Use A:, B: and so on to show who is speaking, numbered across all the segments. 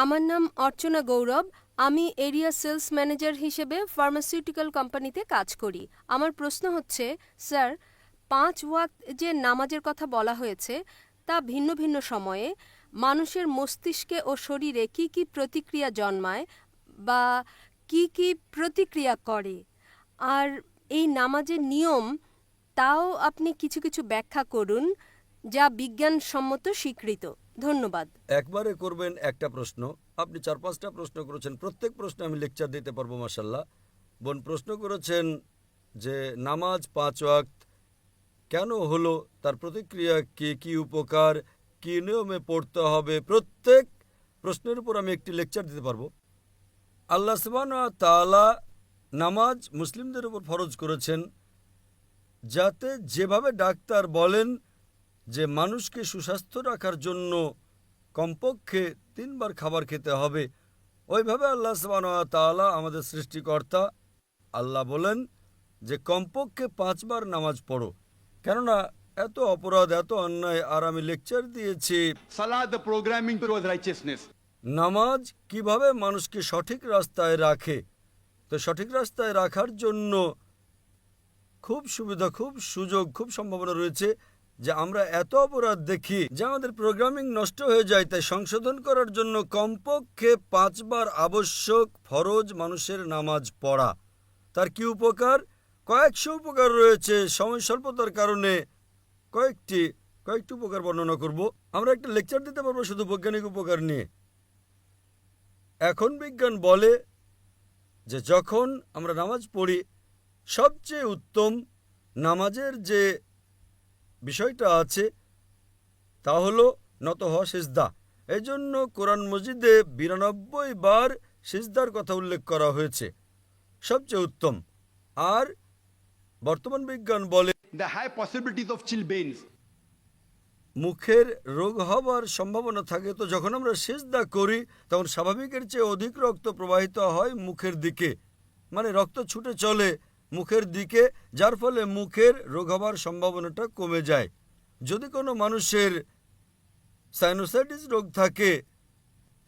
A: আমার নাম অর্চনা গৌরব। আমি এরিয়া সেলস ম্যানেজার হিসেবে ফার্মাসিউটিক্যাল কোম্পানিতে কাজ করি। আমার প্রশ্ন হচ্ছে, স্যার, 5 ওয়াক্ত যে নামাজের কথা বলা হয়েছে তা ভিন্ন ভিন্ন সময়ে মানুষের মস্তিষ্কে ও শরীরে কি কি প্রতিক্রিয়া জন্মায় বা কি কি প্রতিক্রিয়া করে, আর এই নামাজের নিয়ম তাও আপনি কিছু কিছু ব্যাখ্যা করুন যা বিজ্ঞানসম্মত স্বীকৃত। ধন্যবাদ।
B: একবারে করবেন একটা প্রশ্ন? আপনি 4-5টা প্রশ্ন করেছেন, প্রত্যেক প্রশ্নে আমি লেকচার দিতে পারবো মাশাল্লাহ। বোন প্রশ্ন করেছেন যে নামাজ 5 ওয়াক্ত কেন হলো, তার প্রতিক্রিয়া কি, কি উপকার, কি নিয়মে পড়তে হবে, প্রত্যেক প্রশ্নের উপর আমি একটি লেকচার দিতে পারবো। আল্লাহ সুবহানাহু ওয়া তাআলা নামাজ মুসলিমদের উপর ফরজ করেছেন যাতে যেভাবে ডাক্তার বলেন যে মানুষকে সুস্বাস্থ্য রাখার জন্য কমপক্ষে 3 বার খাবার খেতে হবে, ওইভাবে আল্লাহ সুবহানাহু ওয়া তাআলা আমাদের সৃষ্টিকর্তা আল্লাহ বলেন যে কমপক্ষে 5 বার নামাজ পড়ো। কেননা এত অপরাধ, এত অন্যায়, আর আমি লেকচার দিয়েছি
C: Salah, the programming towards righteousness.
B: নামাজ কিভাবে মানুষকে সঠিক রাস্তায় রাখে। তো সঠিক রাস্তায় রাখার জন্য খুব সুবিধা, খুব সুযোগ, খুব সম্ভাবনা রয়েছে যে আমরা এত অপরাধ দেখি যে আমাদের প্রোগ্রামিং নষ্ট হয়ে যায়। তাই সংশোধন করার জন্য কমপক্ষে 5 বার আবশ্যক ফরজ মানুষের নামাজ পড়া। তার কি উপকার? কয়েকশো উপকার রয়েছে। সময় স্বল্পতার কারণে কয়েকটি উপকার বর্ণনা করব। আমরা একটা লেকচার দিতে পারবো শুধু বৈজ্ঞানিক উপকার নিয়ে। এখন বিজ্ঞান বলে যে যখন আমরা নামাজ পড়ি সবচেয়ে উত্তম নামাজের যে বিষয়টা আছে তা হলো নত হওয়া, সিজদা। এই জন্য কোরআন মজিদে 92 বার সিজদার কথা উল্লেখ করা হয়েছে, সবচেয়ে উত্তম। আর বর্তমান বিজ্ঞান বলে
C: The high possibilities of chilblains.
B: মুখের রোগ হবার সম্ভাবনা থাকে। তো যখন আমরা সিজদা করি তখন স্বাভাবিকের চেয়ে অধিক রক্ত প্রবাহিত হয় মুখের দিকে, মানে রক্ত ছুটে চলে মুখের দিকে, যার ফলে মুখের রোগ হবার সম্ভাবনাটা কমে যায়। যদি কোনো মানুষের সাইনোসাইটিস রোগ থাকে,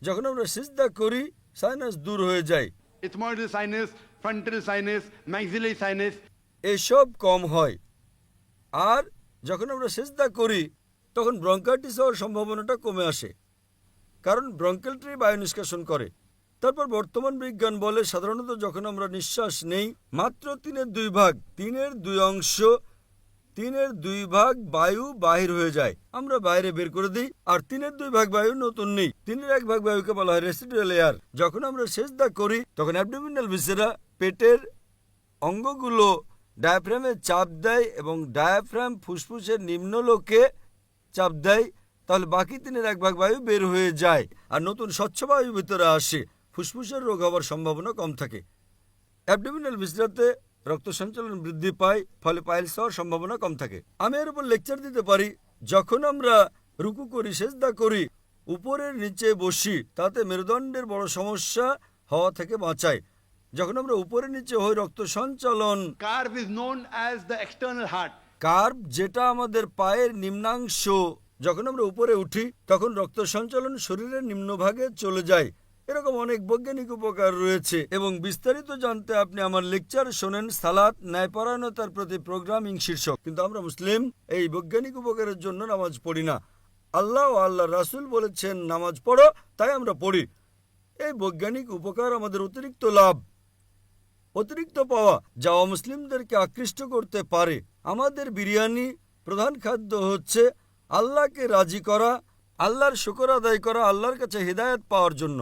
B: যখন আমরা সিজদা করি সাইনাস দূর হয়ে যায়,
C: Ethmoidal sinus, frontal sinus, maxillary sinus.
B: এসব কম হয়। আর যখন আমরা সিজদা করি তখন ব্রঙ্কাইটিস হওয়ার সম্ভাবনাটা কমে আসে, কারণ ব্রঙ্কেল ট্রি বায়ু নিষ্কাশন করে। তারপর বর্তমান বিজ্ঞান বলে সাধারণত যখন আমরা নিঃশ্বাস নেই মাত্র 3/2 3/2 বায়ু বাহির হয়ে যায়, আমরা বাইরে বের করে দিই, আর 3/2 বায়ু নতুন নেই। 1/3 বায়ুকে বলা হয় রেসিডুয়াল এয়ার। যখন আমরা সিজদা করি তখন অ্যাবডোমিনাল ভিসেরা, পেটের অঙ্গগুলো ডায়াফ্রামে চাপ দেয় এবং ডায়াফ্রাম ফুসফুসের নিম্নলোকে চাপ দেয়, তাহলে বাকি 3/1 বায়ু বের হয়ে যায় আর নতুন স্বচ্ছ বায়ু ভিতরে আসে। ফুসফুসের রোগ হওয়ার সম্ভাবনা কম থাকে। অ্যাবডোমিনাল ভিসেরাতে রক্ত সঞ্চালন বৃদ্ধি পায়, ফলে পাইলস হওয়ার সম্ভাবনা কম থাকে। আমি এর উপর লেকচার দিতে পারি। যখন আমরা রুকু করি, সেজদা করি, উপরের নিচে বসি, তাতে মেরুদণ্ডের বড় সমস্যা হওয়া থেকে বাঁচায়। যখন আমরা উপরে নিচে হই রক্ত সঞ্চালন,
C: Carb is known as the external heart.
B: Curve যেটা আমাদের পায়ের নিম্নাংশ, যখন আমরা উপরে উঠি তখন রক্ত সঞ্চালন শরীরের নিম্নভাগে চলে যায়। এরকম অনেক বৈজ্ঞানিক উপকার রয়েছে এবং বিস্তারিত জানতে আপনি আমার লেকচার শোনেন, সালাত ন্যায়পরায়ণতার প্রতি প্রোগ্রামিং শীর্ষক। কিন্তু আমরা মুসলিম এই বৈজ্ঞানিক উপকারের জন্য নামাজ পড়ি না। আল্লাহ ও আল্লাহ রাসূল বলেছেন নামাজ পড়ো, তাই আমরা পড়ি। এই বৈজ্ঞানিক উপকার আমাদের অতিরিক্ত লাভ, অতিরিক্ত পাওয়া, যা অমুসলিমদেরকে আকৃষ্ট করতে পারে। আমাদের বিরিয়ানি প্রধান খাদ্য হচ্ছে আল্লাহকে রাজি করা, আল্লাহর শুকর আদায় করা, আল্লাহর কাছে হিদায়াত পাওয়ার জন্য।